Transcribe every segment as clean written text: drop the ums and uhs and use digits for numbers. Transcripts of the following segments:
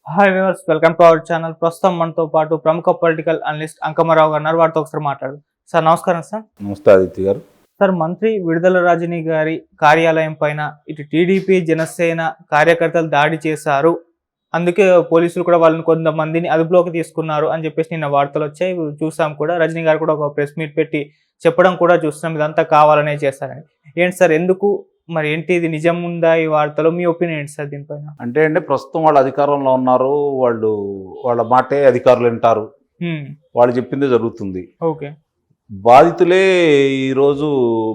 Hi viewers, welcome to our channel. ప్రస్తుతం మనతో పాటు ప్రముఖ పొలిటికల్ అనలిస్ట్ అంకమరావు గారు ఉన్నారు. వారితో ఒకసారి మాట్లాడు. సార్ నమస్కారం సార్. నమస్తే ఆదిత్య గారు. సార్, మంత్రి విడుదల రజనీ గారి కార్యాలయం పైన ఇటు టీడీపీ జనసేన కార్యకర్తలు దాడి చేశారు, అందుకే పోలీసులు కూడా వాళ్ళని కొంతమందిని అదుపులోకి తీసుకున్నారు అని చెప్పేసి నిన్న వార్తలు వచ్చాయి, చూసాం కూడా. రజనీ గారు కూడా ఒక ప్రెస్ మీట్ పెట్టి చెప్పడం కూడా చూస్తున్నాం, ఇదంతా కావాలనే చేశారని. ఏంటి సార్, ఎందుకు, మరి ఏంటి, ఇది నిజం ఉందా ఈ వార్తలో? మీ ఒపీనియన్ ఏంటి సార్ దీనిపైన? అంటే ప్రస్తుతం వాళ్ళు అధికారంలో ఉన్నారు, వాళ్ళ మాటే అధికారులు వింటారు, వాళ్ళు చెప్పిందే జరుగుతుంది. ఓకే. బాధితులే ఈరోజు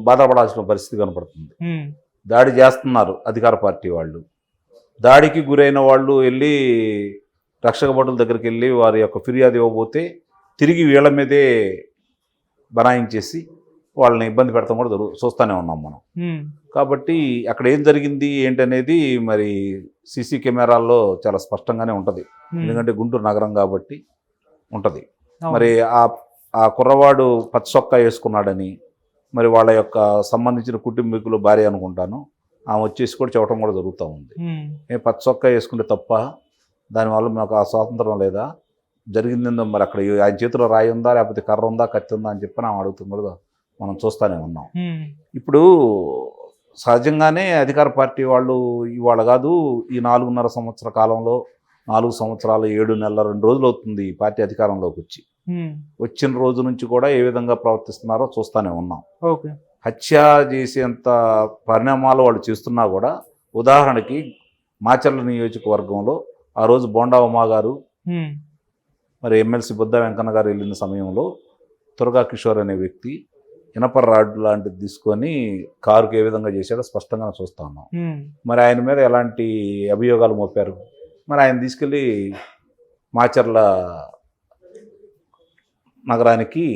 బాధపడాల్సిన పరిస్థితి కనపడుతుంది. దాడి చేస్తున్నారు అధికార పార్టీ వాళ్ళు. దాడికి గురైన వాళ్ళు వెళ్ళి రక్షక భటుల దగ్గరికి వెళ్ళి వారి యొక్క ఫిర్యాదు ఇవ్వబోతే తిరిగి వీళ్ళ మీదే బనాయించేసి వాళ్ళని ఇబ్బంది పెడతాం కూడా చూస్తూనే ఉన్నాం మనం. కాబట్టి అక్కడ ఏం జరిగింది ఏంటనేది మరి సీసీ కెమెరాల్లో చాలా స్పష్టంగానే ఉంటుంది, ఎందుకంటే గుంటూరు నగరం కాబట్టి ఉంటుంది. మరి ఆ కుర్రవాడు పచ్చ చొక్కా వేసుకున్నాడని మరి వాళ్ళ యొక్క సంబంధించిన కుటుంబీకులు భార్య అనుకుంటాను, ఆమె వచ్చేసి కూడా చెప్పడం కూడా జరుగుతూ ఉంది. పచ్చ చొక్కా వేసుకుంటే తప్ప, దానివల్ల మాకు ఆ స్వాతంత్రం లేదా, జరిగిందో మరి అక్కడ ఆయన చేతిలో రాయి ఉందా లేకపోతే కర్ర ఉందా కత్తి ఉందా అని చెప్పి ఆమె అడుగుతుంది కూడా మనం చూస్తూనే ఉన్నాం. ఇప్పుడు సహజంగానే అధికార పార్టీ వాళ్ళు ఇవాళ కాదు, ఈ 4.5 సంవత్సర కాలంలో 4 సంవత్సరాలు 7 నెలల 2 రోజులు అవుతుంది ఈ పార్టీ అధికారంలోకి వచ్చిన రోజు నుంచి కూడా ఏ విధంగా ప్రవర్తిస్తున్నారో చూస్తూనే ఉన్నాం. హత్య చేసేంత పరిణామాలు వాళ్ళు చేస్తున్నా కూడా, ఉదాహరణకి మాచర్ల నియోజకవర్గంలో ఆ రోజు బోండా ఉమా గారు మరి ఎమ్మెల్సీ బుద్ధ వెంకన్న గారు వెళ్ళిన సమయంలో తురగా కిషోర్ అనే వ్యక్తి ఇనప రాడ్ లాంటిది తీసుకొని కారుకి ఏ విధంగా చేశాడో స్పష్టంగా చూస్తా ఉన్నాం. మరి ఆయన మీద ఎలాంటి అభియోగాలు మోపారు? మరి ఆయన తీసుకెళ్ళి మాచర్ల నగరానికి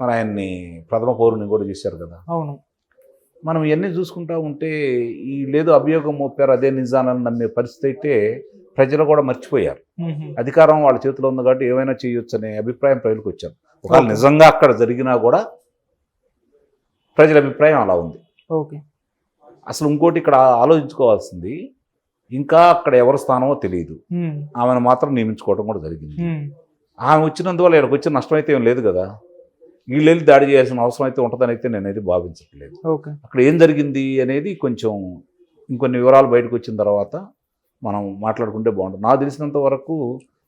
మరి ఆయన్ని ప్రథమ పౌరుని కూడా చేశారు కదా. అవును. మనం ఇవన్నీ చూసుకుంటా ఉంటే ఈ లేదు అభియోగం మోపారు అదే నిజానని నమ్మే పరిస్థితి అయితే ప్రజలు కూడా మర్చిపోయారు. అధికారం వాళ్ళ చేతిలో ఉంది కాబట్టి ఏమైనా చేయొచ్చు అనే అభిప్రాయం ప్రజలకు వచ్చారు. ఒకవేళ నిజంగా అక్కడ జరిగినా కూడా ప్రజల అభిప్రాయం అలా ఉంది. అసలు ఇంకోటి ఇక్కడ ఆలోచించుకోవాల్సింది, ఇంకా అక్కడ ఎవరి స్థానమో తెలియదు, ఆమెను మాత్రం నియమించుకోవడం కూడా జరిగింది. ఆమె వచ్చినందువల్ల ఇక్కడికి వచ్చిన నష్టం అయితే ఏం లేదు కదా, వీళ్ళు వెళ్ళి దాడి చేయాల్సిన అవసరం అయితే ఉంటుందని అయితే నేనైతే భావించట్లేదు. అక్కడ ఏం జరిగింది అనేది కొంచెం ఇంకొన్ని వివరాలు బయటకు వచ్చిన తర్వాత మనం మాట్లాడుకుంటే బాగుంటుంది. నాకు తెలిసినంత వరకు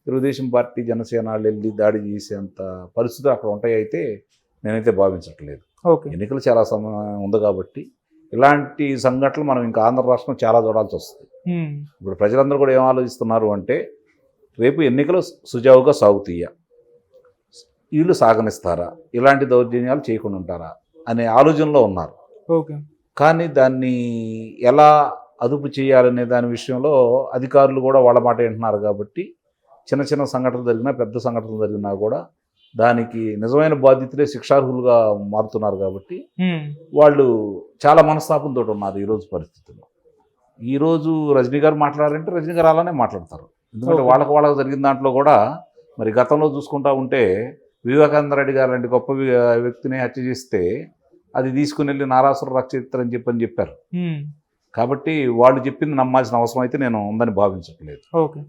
తెలుగుదేశం పార్టీ జనసేన వెళ్ళి దాడి చేసేంత పరిస్థితులు అక్కడ ఉంటాయి అయితే నేనైతే భావించట్లేదు. ఎన్నికలు చాలా సమయం ఉంది కాబట్టి ఇలాంటి సంఘటనలు మనం ఇంకా ఆంధ్ర రాష్ట్రం చాలా చూడాల్సి వస్తుంది. ఇప్పుడు ప్రజలందరూ కూడా ఏం ఆలోచిస్తున్నారు అంటే, రేపు ఎన్నికలు సుజావుగా సాగుతాయా, వీళ్ళు సాగనిస్తారా, ఇలాంటి దౌర్జన్యాలు చేయకుండా ఉంటారా అనే ఆలోచనలో ఉన్నారు. కానీ దాన్ని ఎలా అదుపు చేయాలనే దాని విషయంలో అధికారులు కూడా వాళ్ళ మాట వింటున్నారు కాబట్టి చిన్న చిన్న సంఘటనలు జరిగినా పెద్ద సంఘటనలు జరిగినా కూడా దానికి నిజమైన బాధ్యతలే శిక్షార్హులుగా మారుతున్నారు కాబట్టి వాళ్ళు చాలా మనస్తాపంతో ఉన్నారు ఈరోజు పరిస్థితుల్లో. ఈరోజు రజనీ గారు మాట్లాడారంటే రజనీ గారు అలానే మాట్లాడతారు, ఎందుకంటే వాళ్ళకు జరిగిన దాంట్లో కూడా మరి గతంలో చూసుకుంటా ఉంటే వివేకానంద రెడ్డి గారు లాంటి గొప్ప వ్యక్తిని హత్య చేస్తే అది తీసుకుని వెళ్ళి నారాసుర రక్షిస్తారు అని చెప్పారు. కాబట్టి వాళ్ళు చెప్పింది నమ్మాల్సిన అవసరం అయితే నేను ఉందని భావించట్లేదు. ఓకే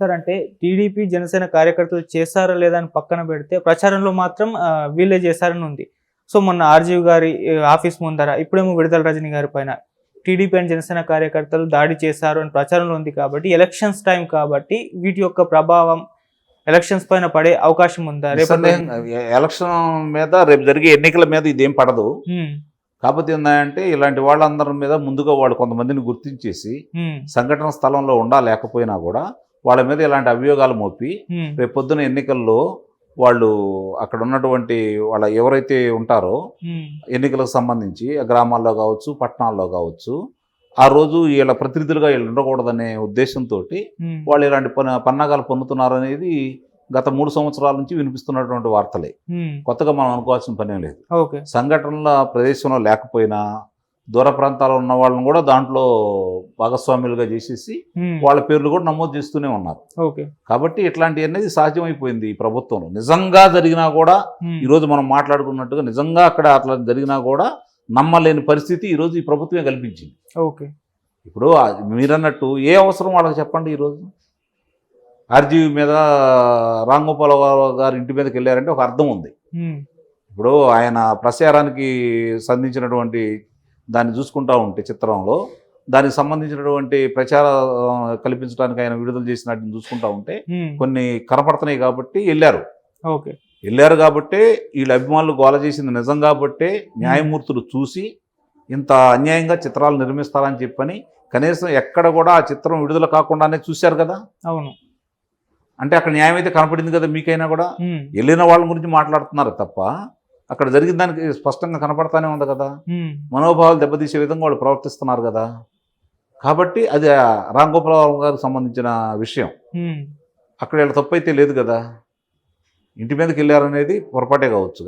సార్, అంటే టీడీపీ జనసేన కార్యకర్తలు చేశారా లేదా అని పక్కన పెడితే ప్రచారంలో మాత్రం వీళ్ళే చేశారని ఉంది. సో మొన్న ఆర్జీవి గారి ఆఫీస్ ముందర, ఇప్పుడేమో విడుదల రజనీ గారి పైన టీడీపీ అండ్ జనసేన కార్యకర్తలు దాడి చేశారు అని ప్రచారంలో ఉంది. కాబట్టి ఎలక్షన్స్ టైం కాబట్టి వీటి యొక్క ప్రభావం ఎలక్షన్స్ పైన పడే అవకాశం ఉందా? ఎలక్షన్ మీద రేపు జరిగే ఎన్నికల మీద ఇదేం పడదు. కాకపోతే ఏంటంటే ఇలాంటి వాళ్ళందరి మీద ముందుగా వాళ్ళు కొంతమందిని గుర్తించేసి సంఘటన స్థలంలో లేకపోయినా కూడా వాళ్ళ మీద ఇలాంటి అభియోగాలు మోపి రేపు పొద్దున ఎన్నికల్లో వాళ్ళు అక్కడ ఉన్నటువంటి వాళ్ళ ఎవరైతే ఉంటారో ఎన్నికలకు సంబంధించి గ్రామాల్లో కావచ్చు పట్టణాల్లో కావచ్చు ఆ రోజు వీళ్ళ ప్రతినిధులుగా వీళ్ళు ఉండకూడదనే ఉద్దేశంతో వాళ్ళు ఇలాంటి పన్నాగాలు పన్నుతున్నారు అనేది గత 3 సంవత్సరాల నుంచి వినిపిస్తున్నటువంటి వార్తలే, కొత్తగా మనం అనుకోవాల్సిన పనే లేదు. సంఘటనల ప్రదేశంలో లేకపోయినా దూర ప్రాంతాల్లో ఉన్న వాళ్ళని కూడా దాంట్లో భాగస్వాములుగా చేసేసి వాళ్ళ పేర్లు కూడా నమోదు చేస్తూనే ఉన్నారు. కాబట్టి ఇట్లాంటి అనేది సహజమైపోయింది ఈ ప్రభుత్వంలో. నిజంగా జరిగినా కూడా ఈరోజు మనం మాట్లాడుకున్నట్టుగా నిజంగా అక్కడ అట్లా జరిగినా కూడా నమ్మలేని పరిస్థితి ఈరోజు ఈ ప్రభుత్వమే కల్పించింది. ఓకే. ఇప్పుడు మీరన్నట్టు ఏ అవసరం వాళ్ళకి చెప్పండి. ఈరోజు ఆర్జీవి మీద రామ్ గోపాల్ గారి ఇంటి మీదకి వెళ్ళారంటే ఒక అర్థం ఉంది. ఇప్పుడు ఆయన ప్రచారానికి సంధించినటువంటి దాన్ని చూసుకుంటా ఉంటే చిత్రంలో దానికి సంబంధించినటువంటి ప్రచార కల్పించడానికి ఆయన విడుదల చేసినట్టు చూసుకుంటా ఉంటే కొన్ని కనపడుతున్నాయి కాబట్టి వెళ్ళారు. ఓకే, వెళ్ళారు కాబట్టి వీళ్ళ అభిమానులు గోల చేసింది నిజం కాబట్టే న్యాయమూర్తులు చూసి ఇంత అన్యాయంగా చిత్రాలు నిర్మిస్తారని చెప్పని కనీసం ఎక్కడ కూడా ఆ చిత్రం విడుదల కాకుండానే చూశారు కదా. అవును, అంటే అక్కడ న్యాయం అయితే కనపడింది కదా మీకైనా కూడా. వెళ్ళిన వాళ్ళ గురించి మాట్లాడుతున్నారు తప్ప అక్కడ జరిగిన దానికి స్పష్టంగా కనపడతానే ఉంది కదా. మనోభావాలు దెబ్బతీసే విధంగా వాళ్ళు ప్రవర్తిస్తున్నారు కదా. కాబట్టి అది రామ్ గోపాల్ గారికి సంబంధించిన విషయం. అక్కడ వీళ్ళ తప్పు అయితే లేదు కదా. ఇంటి మీదకి వెళ్ళారనేది పొరపాటే కావచ్చు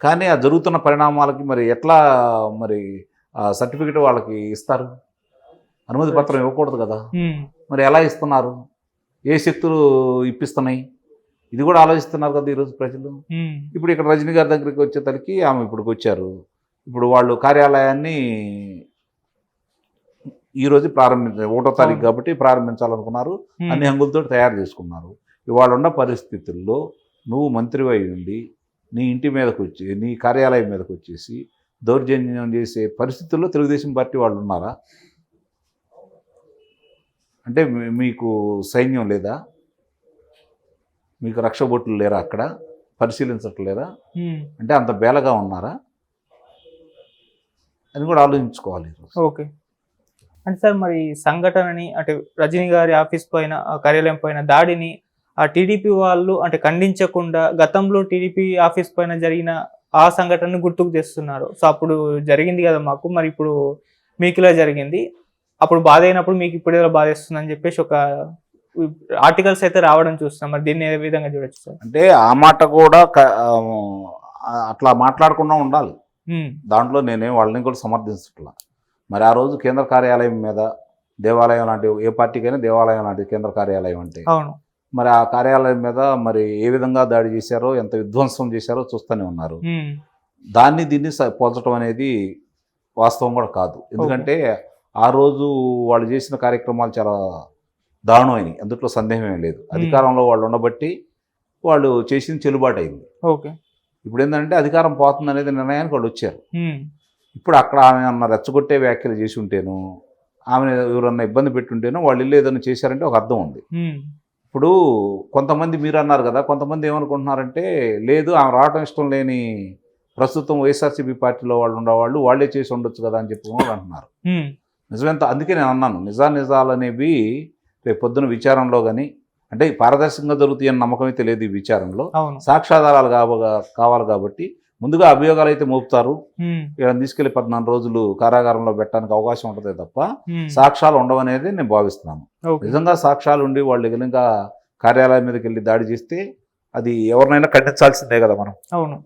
కానీ ఆ జరుగుతున్న పరిణామాలకి మరి ఎట్లా మరి సర్టిఫికెట్ వాళ్ళకి ఇస్తారు? అనుమతి పత్రం ఇవ్వకూడదు కదా. మరి ఎలా ఇస్తున్నారు? ఏ శక్తులు ఇప్పిస్తున్నాయి? ఇది కూడా ఆలోచిస్తున్నారు కదా ఈరోజు ప్రజలు. ఇప్పుడు ఇక్కడ రజనీ గారి దగ్గరికి వచ్చేసరికి ఆమె ఇప్పటికి వచ్చారు. ఇప్పుడు వాళ్ళు కార్యాలయాన్ని ఈరోజు ప్రారంభించారు, 1వ తారీఖు కాబట్టి ప్రారంభించాలనుకున్నారు. అన్ని హంగులతో తయారు చేసుకున్నారు. ఇవాళ ఉన్న పరిస్థితుల్లో నువ్వు మంత్రివై ఉండి నీ ఇంటి మీదకి వచ్చి నీ కార్యాలయం మీదకి వచ్చేసి దౌర్జన్యం చేసే పరిస్థితుల్లో తెలుగుదేశం పార్టీ వాళ్ళు ఉన్నారా? అంటే మీకు సైన్యం లేదా? మీకు రక్షబొట్లు లేరా? అక్కడ పరిశీలించట్లేదా? అంటే అంత బేలగా ఉన్నారా అని కూడా ఆలోచించుకోవాలి. ఓకే, అంటే సార్ మరి సంఘటనని అంటే రజనీ గారి ఆఫీస్ పైన కార్యాలయం పైన దాడిని ఆ టీడీపీ వాళ్ళు అంటే ఖండించకుండా గతంలో టీడీపీ ఆఫీస్ పైన జరిగిన ఆ సంఘటనను గుర్తుకు తెస్తున్నారు. సో అప్పుడు జరిగింది కదా మాకు, మరి ఇప్పుడు మీకు ఇలా జరిగింది, అప్పుడు బాధ అయినప్పుడు మీకు ఇప్పుడు ఇలా బాధేస్తుందని చెప్పేసి ఒక ఆర్టికల్స్ అయితే రావడం చూస్తున్నాం. మరి దీన్ని ఏ విధంగా చూడొచ్చు సార్? అంటే ఆ మాట కూడా అట్లా మాట్లాడకుండా ఉండాలి. దాంట్లో నేనే వాళ్ళని కూడా సమర్థించట్లా. మరి ఆ రోజు కేంద్ర కార్యాలయం మీద దేవాలయం లాంటి ఏ పార్టీకైనా దేవాలయం లాంటి కేంద్ర కార్యాలయం అంటే అవును, మరి ఆ కార్యాలయం మీద మరి ఏ విధంగా దాడి చేశారో ఎంత విధ్వంసం చేశారో చూస్తూనే ఉన్నారు. దీన్ని పోల్చడం అనేది వాస్తవం కూడా కాదు. ఎందుకంటే ఆ రోజు వాళ్ళు చేసిన కార్యక్రమాలు చాలా దారుణమైనవి, అందుట్లో సందేహమే లేదు. అధికారంలో వాళ్ళు ఉండబట్టి వాళ్ళు చేసింది చెల్లుబాటు అయింది. ఓకే, ఇప్పుడు ఏంటంటే అధికారం పోతుంది అనేది నిర్ణయానికి వాళ్ళు వచ్చారు. ఇప్పుడు అక్కడ ఆమె అన్న రెచ్చగొట్టే వ్యాఖ్యలు చేసి ఉంటేను, ఆమెను ఎవరన్నా ఇబ్బంది పెట్టుంటేనో వాళ్ళు ఇల్లు ఏదైనా చేశారంటే ఒక అర్థం ఉంది. ఇప్పుడు కొంతమంది మీరు అన్నారు కదా, కొంతమంది ఏమనుకుంటున్నారంటే లేదు ఆమె రావడం ఇష్టం లేని ప్రస్తుతం వైఎస్ఆర్సీపీ పార్టీలో వాళ్ళు ఉండేవాళ్ళు వాళ్ళే చేసి ఉండొచ్చు కదా అని చెప్పి అంటున్నారు. నిజమేంత అందుకే నేను అన్నాను, నిజాలు అనేవి రేపు పొద్దున విచారంలో కానీ అంటే పారదర్శకంగా జరుగుతాయి అని నమ్మకం అయితే లేదు. ఈ విచారంలో సాక్ష్యాధారాలు కావాలి కాబట్టి ముందుగా అభియోగాలు అయితే మోపుతారు. తీసుకెళ్లి 14 రోజులు కారాగారంలో పెట్టడానికి అవకాశం ఉంటుంది తప్ప సాక్ష్యాలు ఉండవనేది నేను భావిస్తున్నాను. నిజంగా సాక్ష్యాలు ఉండి వాళ్ళు ఇంకా కార్యాలయం మీదకి వెళ్ళి దాడి చేస్తే అది ఎవరినైనా ఖండించాల్సిందే కదా మనం. అవును.